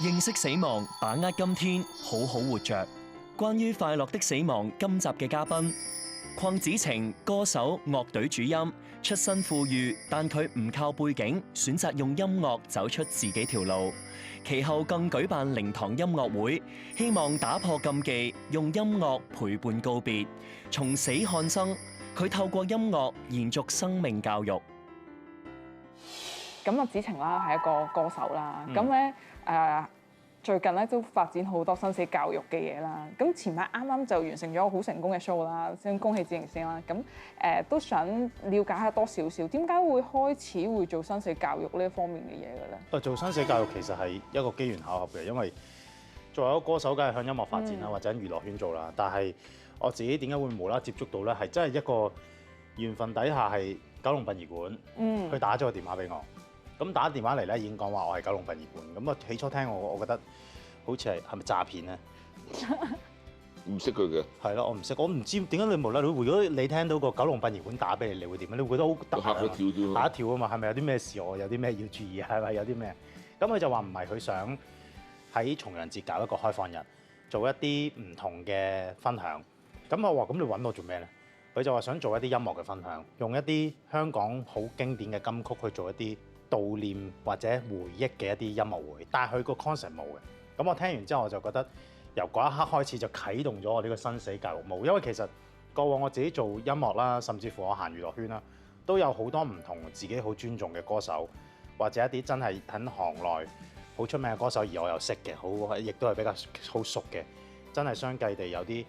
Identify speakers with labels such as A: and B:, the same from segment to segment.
A: 認識死亡，把握今天，好好活着。關於快樂的死亡，今集嘅嘉賓鄺子晴，歌手、樂隊主音，出身富裕，但佢唔靠背景，選擇用音樂走出自己條路。其後更舉辦靈堂音樂會，希望打破禁忌，用音樂陪伴告別，從死看生。佢透過音樂延續生命教育。
B: 咁子晴啦係一個歌手啦，咁咧最近咧都發展好多生死教育嘅嘢啦。咁前排啱啱就完成咗好成功嘅 show 啦，先恭喜子晴先啦。咁都想了解下多少少，點解會開始會做生死教育呢一方面嘅嘢嘅咧？
C: 做生死教育其實係一個機緣巧合嘅，因為作為一個歌手，梗係向音樂發展啦，或者喺娛樂圈做啦。但係我自己點解會無啦啦接觸到咧？係真係一個緣分底下係九龍殯儀館，佢打咗個電話俾我。咁打電話嚟咧，已經講話我係九龍殯儀館。咁啊，起初聽我覺得好似係咪詐騙咧？
D: 唔識佢嘅。
C: 係咯，我唔識，我唔知點解你無啦啦。如果你聽到個九龍殯儀館打俾你，你會點咧？你會覺得好突
D: 嚇一跳
C: 嚇一跳啊嘛！係咪有啲咩事？我有啲咩要注意？係咪有啲咩？咁佢就話唔係，佢想喺重陽節搞一個開放日，做一啲唔同嘅分享。咁我話：咁你揾我做咩咧？佢就話想做一啲音樂嘅分享，用一啲香港好經典嘅金曲去做一啲悼念或者回憶嘅一啲音樂會，但係佢個 concept 冇嘅。咁我聽完之後，我就覺得由嗰一刻開始就啟動咗我呢個生死教育夢。因為其實過往我自己做音樂啦，甚至乎我行娛樂圈啦，都有好多唔同自己好尊重嘅歌手，或者一啲真係喺行內好出名嘅歌手，而我又識嘅，好亦都係比較好熟嘅，真係相繼地有啲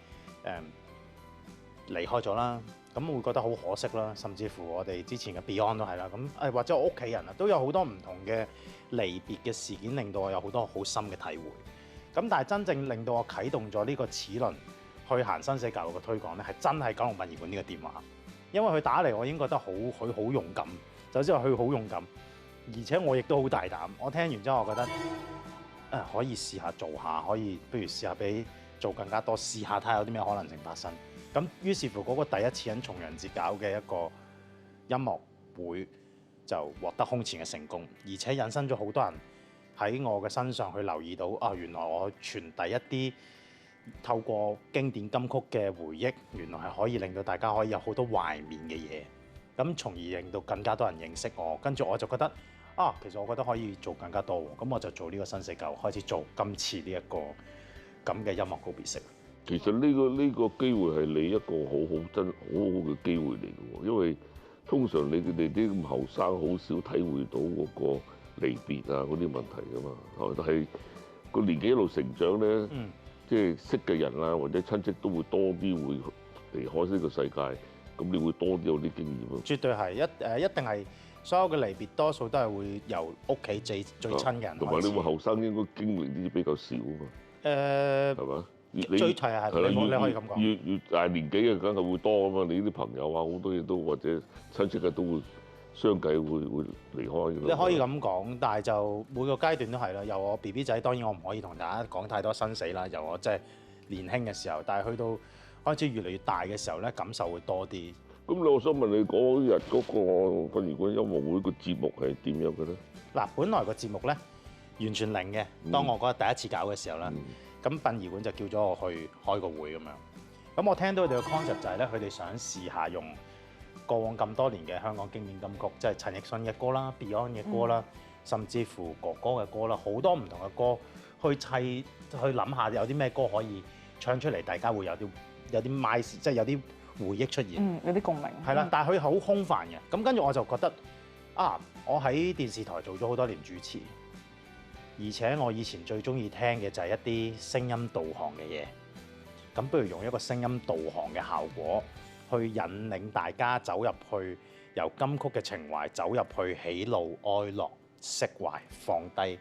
C: 離開咗啦。咁會覺得好可惜啦，甚至乎我哋之前嘅 Beyond 都係啦，咁或者我屋企人啊都有好多唔同嘅離別嘅事件，令到我有好多好深嘅體會。咁但係真正令到我啟動咗呢個齒輪去行生死教育嘅推廣咧，係真係九龍殯儀館呢個電話，因為佢打嚟，我已經覺得佢好勇敢，就即係佢好勇敢，而且我亦都好大膽。我聽完之後，我覺得可以試下做下，可以不如試下俾做更加多，試下睇下有啲咩可能性發生。咁於是乎嗰個第一次喺重陽節搞嘅一個音樂會就獲得空前嘅成功，而且引申咗好多人喺我嘅身上去留意到原來我傳遞一啲透過經典金曲嘅回憶，原來係可以令到大家可以有好多懷緬嘅嘢，咁從而令到更加多人認識我。跟住我就覺得其實我覺得可以做更加多，咁我就做呢個生死教育，開始做今次呢一個咁嘅音樂告別式。
D: 其實呢個機會係你一個好好嘅機會嚟嘅喎，因為通常你哋啲咁後生好少體會到嗰個離別啊嗰啲問題㗎嘛，但係個年紀一路成長咧，即係識嘅人啊或者親戚都會多啲會離開呢個世界，咁你會多啲有啲經驗咯。
C: 絕對係一定係所有嘅離別，多數都係會由屋企最親嘅人開始。
D: 同埋你會後生應該經歷啲比較少啊嘛。係嘛？
C: 最齊係你可以咁講。
D: 越大年紀嘅梗係會多啊嘛！你啲朋友啊好多嘢都或者親戚嘅都會相繼會離開。
C: 你可以咁講，但係就每個階段都係啦。由我 BB 仔，當然我唔可以同大家講太多生死啦。由我即係年輕嘅時候，但係去到開始越嚟越大嘅時候咧，感受會多啲。
D: 咁我想問你嗰日嗰個殯儀館音樂會個節目係點樣嘅咧？
C: 嗱，本來個節目咧完全零嘅。當我嗰日第一次搞嘅時候咧。咁殯儀館就叫咗我去開個會咁樣，咁我聽到佢哋嘅 concept 就係咧，佢哋想試下用過往咁多年嘅香港經典金曲，即係陳奕迅嘅歌啦、Beyond 嘅歌啦，甚至乎哥哥嘅歌啦，好多唔同嘅歌去砌，去諗下有啲咩歌可以唱出嚟，大家會有啲 mic，即係有啲回憶出現，
B: 有啲共鳴。
C: 係啦，但係佢好空泛嘅，咁跟住我就覺得我喺電視台做咗好多年主持。而且我以前最中意聽嘅就係一啲聲音導航嘅嘢，咁不如用一個聲音導航嘅效果，去引領大家走入去，由金曲嘅情懷走入去喜怒哀樂、釋懷放低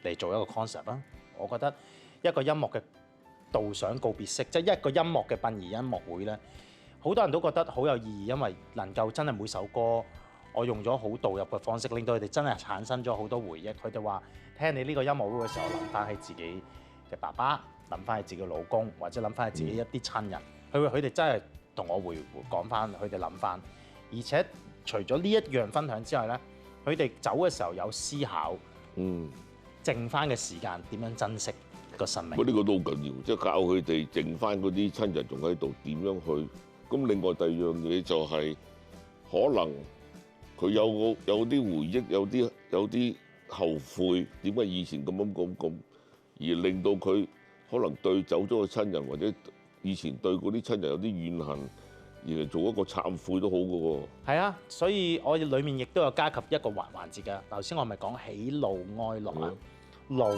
C: 嚟做一個 concept 啦。我覺得一個音樂嘅導賞告別式，即係一個音樂嘅殯儀音樂會咧，好多人都覺得好有意義，因為能夠真係每首歌。我用咗好導入嘅方式，令到佢哋真係產生咗好多回憶。佢哋話聽你呢個音樂會嘅時候，諗翻起自己嘅爸爸，諗翻起自己嘅老公，或者諗翻起自己一啲親人。佢哋真係同我講翻，佢哋諗翻。而且除咗呢一樣分享之外咧，佢哋走嘅時候有思考，剩翻嘅時間點樣珍惜個生命。
D: 不過呢個都好緊要，即係教佢哋剩翻嗰啲親人仲喺度點樣去。咁另外第二樣嘢就係可能佢有啲回憶，有啲後悔，點解以前咁，而令到佢可能對走咗個親人或者以前對嗰啲親人有啲怨恨，而做一個懺悔都好嘅喎。
C: 係啊，所以我裡面亦都有加及一個環節㗎。頭先我咪講喜怒哀樂啊，怒啊，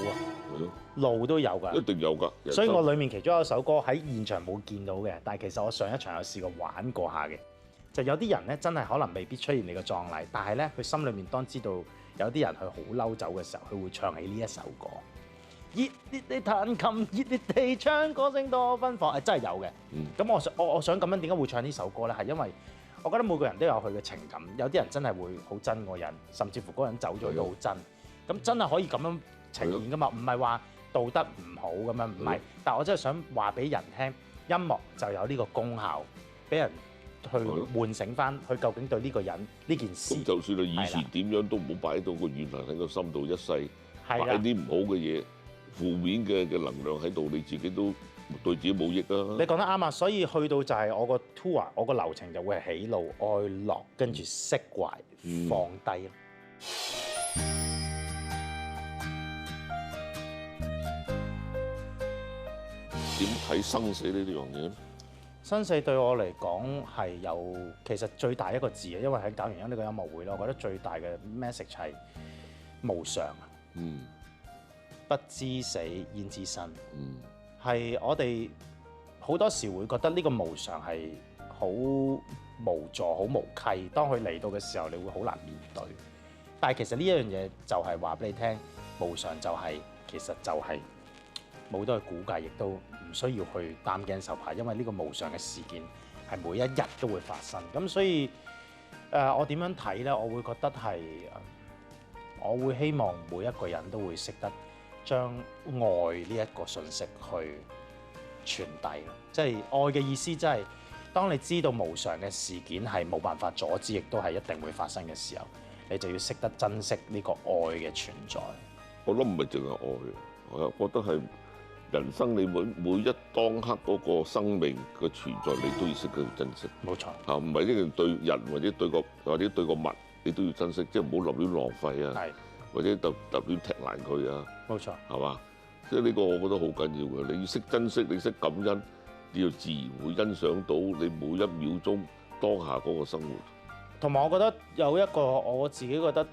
D: 係咯，
C: 怒都有㗎。
D: 一定有㗎。
C: 所以我裡面其中一首歌喺現場冇見到嘅，但係其實我上一場有試過玩過下嘅。就有啲人咧真係可能未必出現你個葬禮，但係咧佢心裏面當知道有啲人佢好嬲走嘅時候，佢會唱起呢一首歌。熱烈地彈琴，熱烈地唱，歌聲多奔放，係真係有嘅。咁我想咁樣點解會唱呢首歌咧？係因為我覺得每個人都有佢嘅情感，有啲人真係會好憎個人，甚至乎嗰個人走咗都好憎。咁真係可以咁樣呈現噶嘛？唔係話道德唔好咁樣，唔係。但係我真係想話俾人聽，音樂就有呢個功效，俾人去喚醒翻佢究竟對呢個人呢件事。
D: 咁就算你以前點樣都唔好擺到個怨恨喺個心度一世，擺啲唔好嘅嘢、負面嘅能量喺度，你自己都對自己冇益啊！
C: 你講得啱啊！所以去到就係我個 tour，我個流程就會係喜怒哀樂，跟住釋懷放低咯。
D: 點睇生死呢樣嘢咧？
C: 生死對我嚟講係有其實最大一個字啊，因為喺搞完呢個音樂會咧，我覺得最大嘅 message 係無常啊。不知死焉知生。係我哋好多時會覺得呢個無常係好無助、好無稽。當佢嚟到嘅時候，你會好難面對。但係其實呢一樣嘢就係話俾你聽，無常就係、其實就係冇得去估計，亦都唔需要去擔驚受怕，因為呢個無常嘅事件係每一日都會發生。咁所以我點樣睇呢？我會覺得係我會希望每一個人都會識得將愛呢一個信息去傳遞咯，即係愛嘅意思，即係當你知道無常嘅事件係冇辦法阻止，亦都係一定會發生嘅時候，你就要識得珍惜呢個愛嘅存在。
D: 我諗唔係淨係愛，我覺得係人生你每一當刻嗰個生命嘅存在，你都要識得珍惜。
C: 冇錯
D: 嚇，唔係一定對人或者對個物，你都要珍惜，即係唔好立亂浪費啊，或者特亂踢爛佢啊。
C: 冇錯，
D: 係嘛？即係呢個我覺得好緊要嘅。你要識珍惜，你識感恩，你要自然會欣賞到你每一秒鐘當下嗰個生活。
C: 同埋我覺得有一個我自己覺得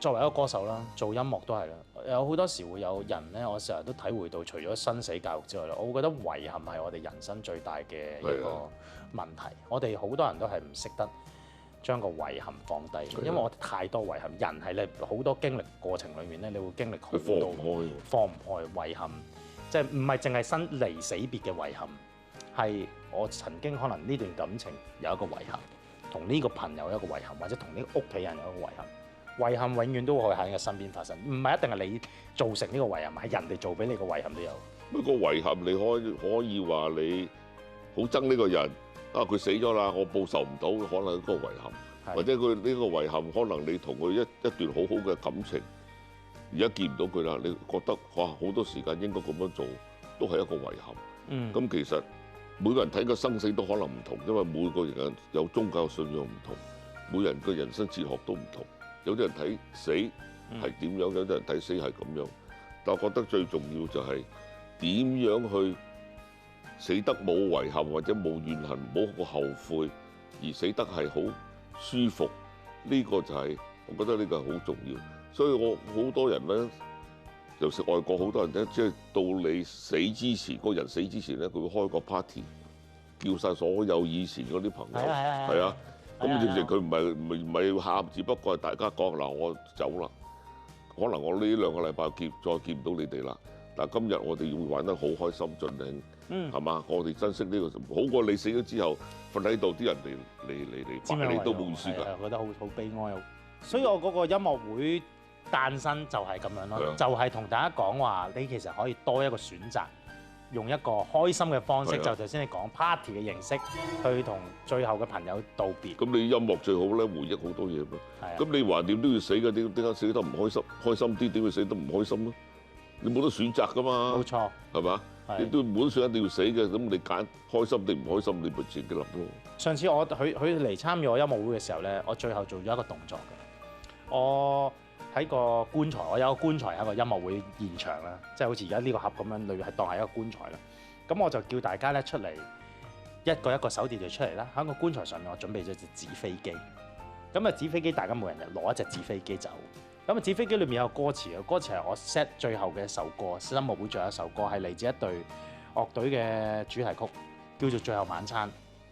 C: 作為一個歌手啦，做音樂都係啦，有好多時會有人咧，我成日都體會到，除咗生死教育之外咧，我會覺得遺憾係我哋人生最大嘅一個問題。我哋好多人都係唔識得將個遺憾放低，因為我哋太多遺憾。人係咧好多經歷過程裏面咧，你會經歷好多放唔開遺憾，即係唔係淨係生離死別嘅遺憾，係我曾經可能呢段感情有一個遺憾，同呢個朋友有一個遺憾，或者同呢個屋企人有一個遺憾。遺憾永遠都會喺你嘅身邊發生，唔係一定係你造成呢個遺憾，係人哋做俾你個遺憾都有。
D: 不過遺憾你可以話你好憎呢個人。佢死咗啦，我報仇唔到，可能一個遺憾，或者佢呢個遺憾，可能你同佢一段好好嘅感情，而家見唔到佢啦，你覺得哇好多時間應該咁樣做，都係一個遺憾。咁其實每個人睇個生死都可能唔同，因為每個人有宗教信仰唔同，每人嘅人生哲學都唔同。有啲人睇死係點樣，有啲人睇死係咁樣。但我覺得最重要就係點樣去死得冇遺憾或者冇怨恨，冇個後悔，而死得係好舒服，呢個就係我覺得呢個係好重要。所以我好多人咧，尤其是外國好多人咧，即係到你死之前，個人死之前咧，佢會開個 party， 叫晒所有以前嗰啲朋友，係啊，咁其實佢唔係喊，只不過係大家講嗱，我走啦，可能我呢兩個禮拜再見唔到你哋啦。但係今日我哋會玩得好開心，盡興，係嘛？我哋珍惜呢個，好過你死咗之後瞓喺度，啲人嚟拜你都冇意思㗎。
C: 我覺得好悲哀。所以我嗰個音樂會誕生就係咁樣咯，就係同大家講話，你其實可以多一個選擇，用一個開心嘅方式，
D: 係啊
C: 就頭先你講 party 嘅形式，去同最後嘅朋友道別。
D: 咁你音樂最好咧，回憶好多嘢嘛。
C: 係啊
D: 咁你橫掂都要死嘅，點解死得唔開心？開心啲點會死得唔開心咧？你冇得選擇噶嘛
C: 冇，錯，
D: 係嘛？
C: 係
D: 你都冇得選一定要死嘅，咁你揀開心定唔開心，你咪自己諗咯。
C: 上次佢嚟參與我音樂會嘅時候咧，我最後做咗一個動作嘅。我喺個棺材，我有個棺材，有一個音樂會現場啦，即係好似而家呢個盒咁樣，類係當係一個棺材啦。咁我就叫大家咧出嚟，一個一個手秩序出嚟啦。喺個棺材上面，我準備咗隻紙飛機。咁啊，紙飛機大家每人就攞一隻紙飛機走。咁啊，紙飛機裏面有歌詞嘅，歌詞係我 set 最後嘅一首歌，音樂會最後一首歌係嚟自一隊樂隊嘅主題曲，叫做《最後晚餐》。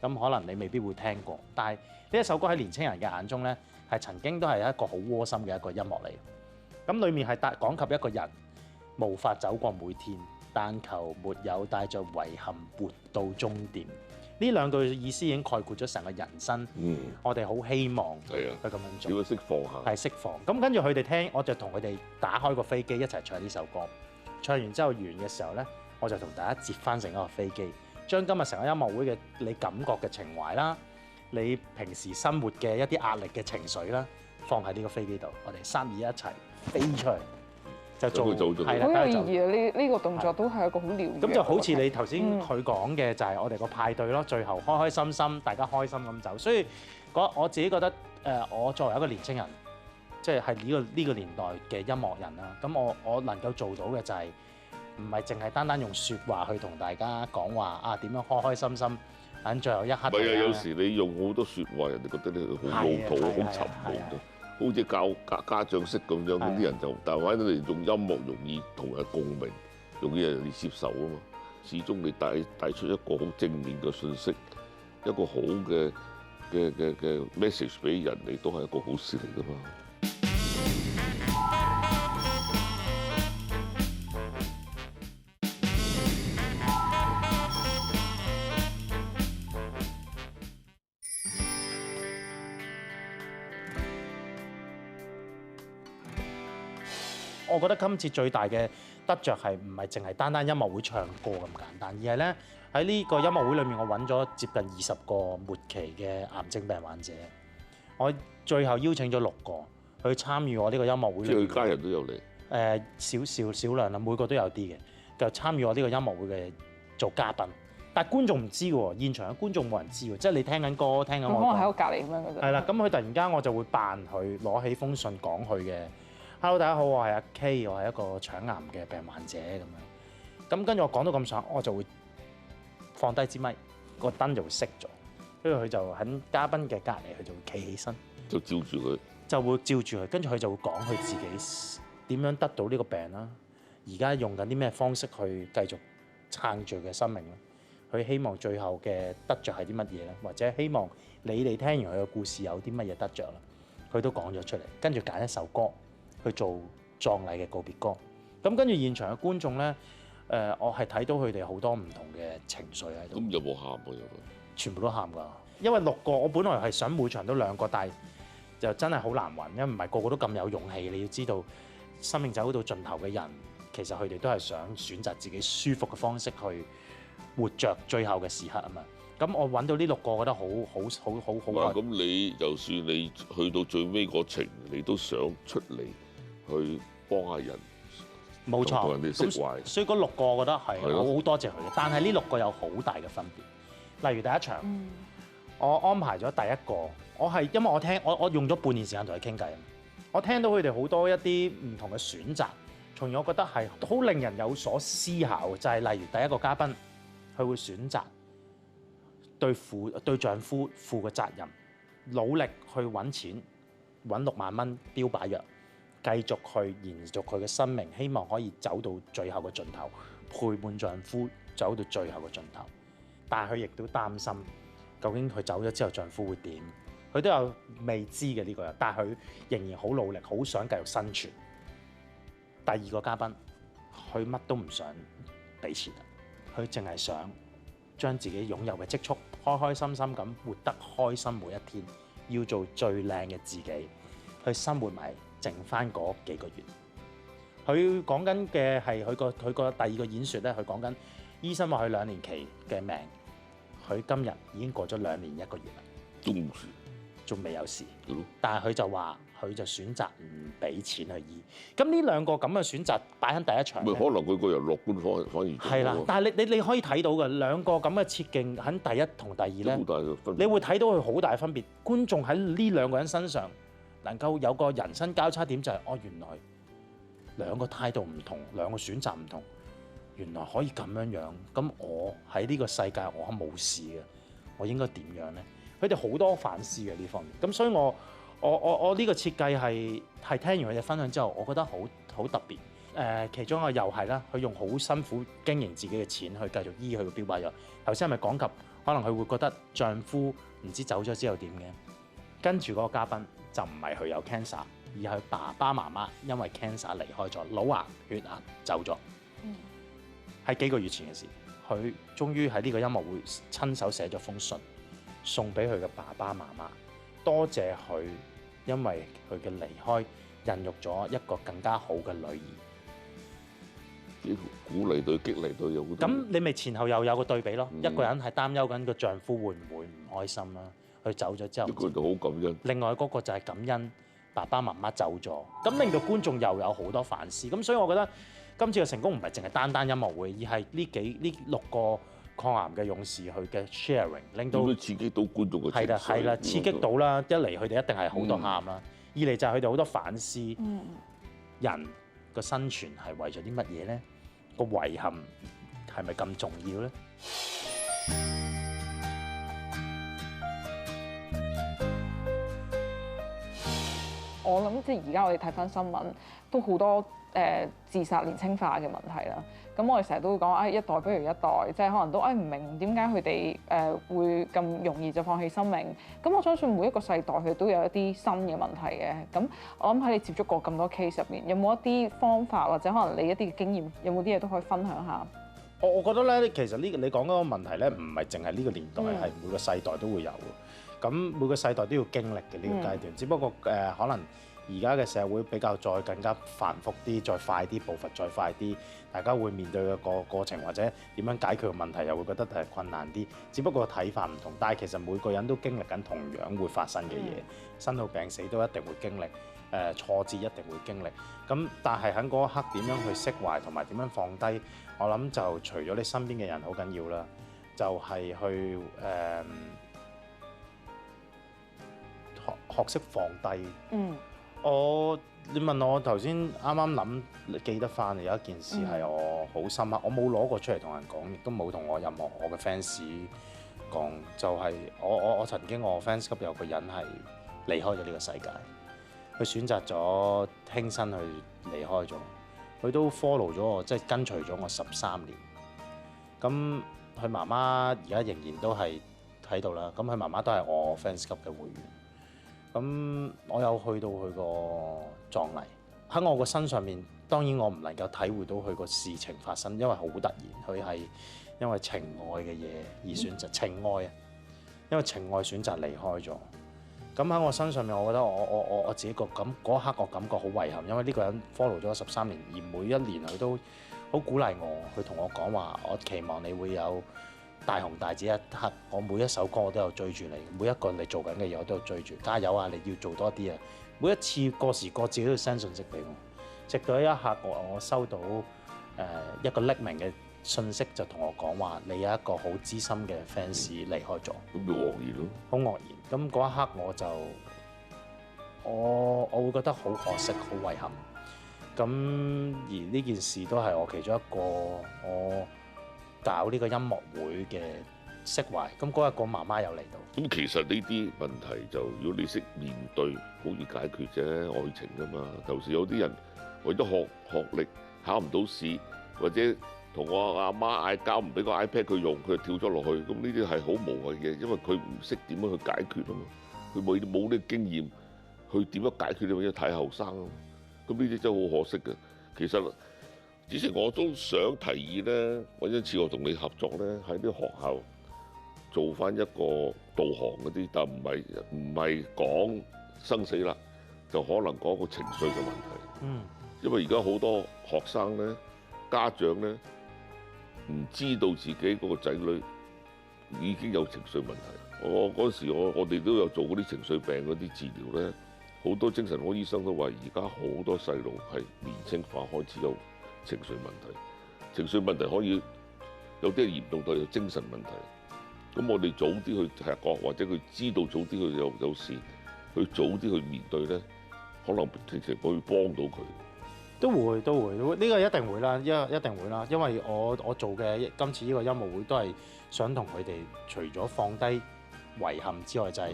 C: 咁可能你未必會聽過，但係呢一首歌喺年青人嘅眼中咧，係曾經都係一個好窩心嘅一個音樂嚟。咁裡面係講及一個人無法走過每天，但求沒有帶着遺憾活到終點。呢兩句意思已經概括咗成個人生。我哋好希望
D: 係啊，
C: 佢咁樣做
D: 點。樣釋放下？
C: 係釋放。咁跟住佢哋聽，我就同佢哋打開個飛機一齊唱呢首歌。唱完之後完嘅時候咧，我就同大家接翻成一個飛機，將今日成個音樂會嘅你感覺嘅情懷啦，你平時生活嘅一啲壓力嘅情緒啦，放喺呢個飛機度，我哋3、2、1一齊飛出去，就做
D: 咁佢做咗
C: 係啦，
B: 好有意
C: 跟住就
B: 義啊！呢個動作都係一個好療愈嘅
C: 咁就好似你頭先
B: 嗯
C: 佢講嘅，就係我哋個派對咯，最後開開心心，大家開心咁走。所以我自己覺得我作為一個年青人，即係呢個年代嘅音樂人啦，咁我能夠做到嘅就係唔係淨係單單用説話去同大家講話啊點樣開開心心，喺最後一刻。
D: 唔係啊，有時你用好多説話，人哋覺得你好老土、好沉悶嘅，好似教家長式咁樣，嗰啲人就，但係反正你用音樂容易同人共鳴，容易人哋接受啊嘛。始終你帶出一個好正面嘅信息，一個好嘅message 俾人哋，都係一個好事嚟噶嘛。
C: 我覺得今次最大嘅得着係唔係淨係單單音樂會唱歌咁簡單，而係咧喺呢個音樂會裏面，我揾咗接近20個末期嘅癌症病患者，我最後邀請咗6個去參與我呢個音樂會裏面。
D: 即係佢家人都有嚟。
C: 少量啦，每個都有啲嘅，就參與我呢個音樂會嘅做嘉賓。但係觀眾唔知嘅喎，現場嘅觀眾冇人知喎，即係你聽緊歌，聽緊
B: 佢可
C: 我講。
B: 能喺我隔離咁樣嘅啫。
C: 係啦，咁佢突然間我就會扮佢攞起封信講佢嘅 Hello 大家好，我係阿 K，我係一個腸癌嘅病患者咁樣。咁跟住我講到咁上，我就會放低支咪，個燈就會熄咗，跟住佢就喺嘉賓嘅隔離，佢就會企起身，
D: 就照住佢。
C: 就會照住佢，跟住佢就會講佢自己點樣得到呢個病啦，而家用緊啲咩方式去繼續撐住嘅生命啦。佢希望最後嘅得着係啲乜嘢咧？或者希望你哋聽完佢嘅故事有啲乜嘢得着啦？佢都講咗出嚟，跟住揀一首歌去做葬禮嘅告別歌。咁跟住現場嘅觀眾咧，我係睇到佢哋好多唔同嘅情緒喺度。
D: 咁有冇喊啊？有冇？
C: 全部都喊㗎，因為6個，我本來係想每場都2個，但係就真係好難揾，因為唔係個個都咁有勇氣。你要知道，生命走到盡頭嘅人，其實佢哋都係想選擇自己舒服嘅方式去活着最後嘅時刻啊嘛。咁我揾到呢6個，覺得好。
D: 咁你就算你去到最尾嗰程，你都想出嚟去幫下人。
C: 冇錯，
D: 同人哋釋懷。
C: 所以嗰6個我覺得係
D: 係咯
C: 好多謝佢嘅。但係呢6個有好大嘅分別。例如第一場，我安排咗第一個，因為我用咗半年時間同佢傾偈，我聽到佢哋好多一啲唔同嘅選擇，從而我覺得係好令人有所思考。就係例如第一個嘉賓，佢會選擇對丈夫負嘅責任，努力去揾錢，揾6萬蚊標靶藥，繼續去延續佢嘅生命，希望可以走到最後嘅盡頭，陪伴丈夫走到最後嘅盡頭。但係佢亦都擔心，究竟佢走咗之後，丈夫會點？佢都有未知嘅呢個人，但係佢仍然好努力，好想繼續生存。第二個嘉賓，佢乜都唔想俾錢，佢淨係想將自己擁有嘅積蓄，開開心心咁活得開心每一天，要做最靚嘅自己，去生活埋剩翻嗰幾個月。佢講緊嘅係佢個第二個演說咧，佢講緊醫生話佢2年期嘅命，佢今日已經過咗2年1個月啦，
D: 都冇事，
C: 仲未有事。
D: 係咯。
C: 但係佢就話佢就選擇唔俾錢去醫。咁呢兩個咁嘅選擇擺喺第一場
D: 咪
C: 咧
D: 可能佢個人樂觀反而
C: 係啦，但係你可以睇到嘅兩個咁嘅設徑喺第一同第二咧
D: 好，大嘅分別。
C: 你會睇到佢好大分別。觀眾喺呢兩個人身上能夠有個人生交叉點，就係原來兩個態度唔同，兩個選擇唔同，原來可以咁樣樣。咁我喺呢個世界我係冇事嘅，我應該點樣咧？佢哋好多反思嘅呢方面。咁所以我呢個設計係聽完佢哋分享之後，我覺得好特別。其中一個又係啦，佢用好辛苦經營自己嘅錢去繼續醫佢嘅標靶藥。頭先係咪講及可能佢會覺得丈夫唔知走咗之後點嘅？跟住嗰個嘉賓就唔係佢有 cancer，而係佢爸爸媽媽因為 cancer 離開咗，腦癌、血癌走咗。喺幾個月前嘅事，佢終於喺呢個音樂會親手寫咗封信送俾佢嘅爸爸媽媽，多謝佢因為佢嘅離開孕育咗一個更加好嘅女兒。
D: 鼓勵對、激勵對有好多。
C: 咁你咪前後又有個對比咯。一個人係擔憂緊個丈夫會唔會唔開心啦，佢走咗之後。
D: 一個就好感恩。
C: 另外嗰個就係感恩爸爸媽媽走咗，咁令到觀眾又有好多反思。咁所以我覺得今次嘅成功唔係淨係單音樂會，而係呢6個抗癌嘅勇士佢嘅 sharing， 令到
D: 刺激到觀眾嘅情緒。
C: 係啦，刺激到啦。一嚟佢哋一定係好多喊啦，二嚟就係佢哋好多反思。人個生存係為咗啲乜嘢咧？個遺憾係咪咁重要咧？
B: 我諗即係而家我哋睇翻新聞，都好多自殺年輕化嘅問題啦。咁我哋成日都會講一代不如一代，即係可能都唔明點解佢哋會咁容易就放棄生命。咁我相信每一個世代佢都有一啲新嘅問題嘅。咁我諗喺你接觸過咁多 case 入面，有冇一啲方法或者可能你一啲嘅經驗，有冇啲嘢都可以分享下？
C: 我覺得咧，其實你講嗰個問題咧，唔係淨係呢個年代，係每個世代都會有嘅。咁每個世代都要經歷嘅呢個階段，只不過可能而家嘅社會比較再更加繁複啲，再快啲，步伐再快啲，大家會面對嘅個過程或者點樣解決個問題，又會覺得係困難啲。只不過睇法唔同，但係其實每個人都經歷緊同樣會發生嘅嘢，生老病死都一定會經歷，挫折一定會經歷。咁但係喺嗰一刻點樣去釋懷同埋點樣放低，我諗就除咗你身邊嘅人好緊要啦，就係去學識放低。你問我頭先啱啱諗記得翻有一件事係我好深刻，我冇攞過出嚟同人講，亦都冇同我任何我嘅 fans 講，就係我曾經我 fans 級有個人係離開咗呢個世界，佢選擇咗輕生去離開咗，佢都 follow 咗我，即係跟隨咗我13年。咁佢媽媽而家仍然都係喺度啦，咁佢媽媽都係我 fans 級嘅會員。咁我有去到佢個葬禮，喺我個身上面，當然我唔能夠體會到佢個事情發生，因為好突然，佢係因為情愛嘅嘢而選擇情愛啊，因為情愛選擇離開咗。咁喺我身上面，我覺得我自己嗰一刻我感覺好遺憾，因為呢個人 follow 咗13年，而每一年佢都好鼓勵我，佢同我講話，我期望你會有大紅大紫一刻，我每一首歌我都有追住你，每一個你做緊嘅嘢我都有追住，加油啊！你要做多啲啊！每一次過時過節都要 send 信息俾我，直到一刻我收到一個匿名嘅信息，就同我講話，你有一個好資深嘅 fans 離開咗，
D: 咁就愕然咯，
C: 好愕然。咁嗰一刻我會覺得好可惜，好遺憾。咁而呢件事都係我其中一個我搞呢個音樂會嘅釋懷，咁嗰日個媽媽又嚟到。
D: 咁其實呢啲問題就如果你識面對，好易解決啫，愛情㗎嘛。就時有啲人為咗學歷考唔到試，或者同我阿媽嗌交，唔俾個 iPad 佢用，佢就跳咗落去。咁呢啲係好無謂嘅，因為佢唔識點樣去解決啊嘛。佢冇呢個經驗去點樣解決，因為太後生啊嘛。咁呢啲真係好可惜嘅。其實之前我都想提議咧，揾一次我同你合作咧，喺啲學校做翻一個導航嗰啲，但唔係講生死啦，就可能講個情緒嘅問題。因為而家好多學生咧、家長咧，唔知道自己嗰個仔女已經有情緒問題。我嗰時我哋都有做嗰啲情緒病嗰啲治療咧，好多精神科醫生都話，而家好多細路係年青化開始有情緒問題。情緒問題可以有啲係嚴重到有精神問題。咁我哋早啲去察覺，或者佢知道早啲去有事，去早啲去面對咧，可能直情會幫到佢。
C: 都會，呢個一定會啦，一定會啦，因為我做嘅今次呢個音樂會都係想同佢哋除咗放低遺憾之外，就係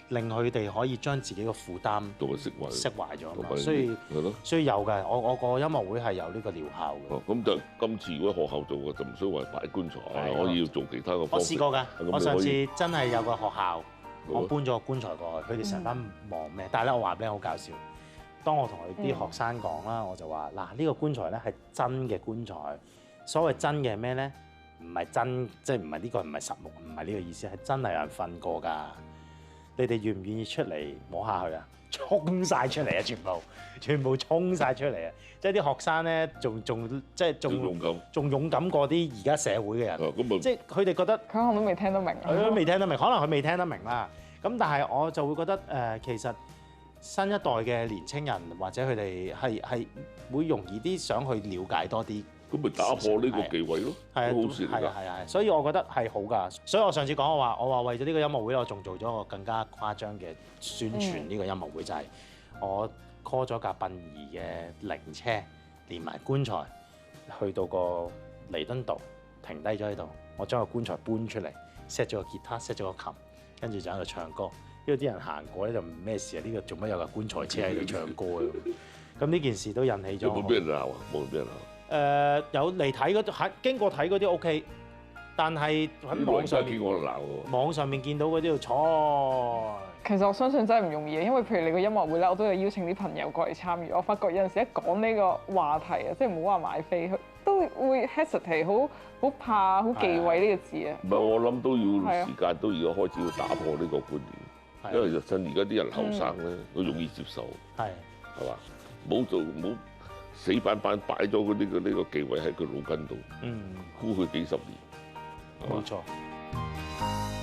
C: 令佢哋可以將自己嘅負擔
D: 同埋釋
C: 懷咗嘛，
D: 埋
C: 所以
D: 係咯。
C: 所以有嘅，我個音樂會係有呢個療效嘅。
D: 哦，咁就今次如果學校做嘅就唔需要話擺棺材，
C: 係
D: 可以要做其他嘅方式。
C: 我試過㗎，
D: 咁
C: 我上次
D: 你
C: 真係有個學校，我
D: 好啊
C: 搬咗個棺材過去，佢哋成班忙咩？但係咧，我話俾你好搞笑。當我同佢啲學生講啦，我就話嗱，呢個棺材咧係真嘅棺材。所謂真嘅係咩咧？唔係真，即係唔係呢個唔係實木，唔係呢個意思，係真係有人瞓過㗎。你哋願唔願意出嚟摸下佢啊？衝晒出嚟啊！全部衝晒出嚟啊！即係啲學生咧，仲勇敢過啲而家社會嘅人。
D: 咁啊，
C: 即係佢哋覺得
B: 佢可能都未聽得明。
C: 佢都未聽得明，可能佢未聽得明啦。咁但係我就會覺得其實新一代嘅年青人或者佢哋係會容易啲想去了解多啲。
D: 咁咪打破呢個忌諱咯，都好事嚟㗎。
C: 係，所以我覺得係好㗎。所以我上次講我話為咗呢個音樂會，我仲做咗個更加誇張嘅宣傳呢個音樂會，就係我 call 咗架殯儀嘅靈車，連埋棺材，去到個彌敦道停低咗喺度，我將個棺材搬出嚟 set 咗個吉他 set 咗個琴，跟住就喺度唱歌。因為啲人行過咧就唔咩事啊，呢個做乜有架棺材車喺度唱歌啊？咁呢件事都引起咗。
D: 有冇俾人鬧啊？冇俾人鬧。
C: 有嚟睇嗰啲，經過睇嗰啲 OK，但係喺網上面見到嗰啲要錯。
B: 其實我相信真係唔容易嘅，因為譬如你個音樂會咧，我都有邀請啲朋友過嚟參與。我發覺有陣時一講呢個話題啊，即係唔好話買飛，佢都會 hesitate，好怕、好忌諱呢個字啊。
D: 唔係，我諗都要時間，都要開始要打破呢個觀念，因為趁而家啲人後生咧，佢容易接受，係嘛？冇死板板擺咗呢個忌諱喺佢腦筋度，箍佢幾十年，係嘛？
C: 冇錯。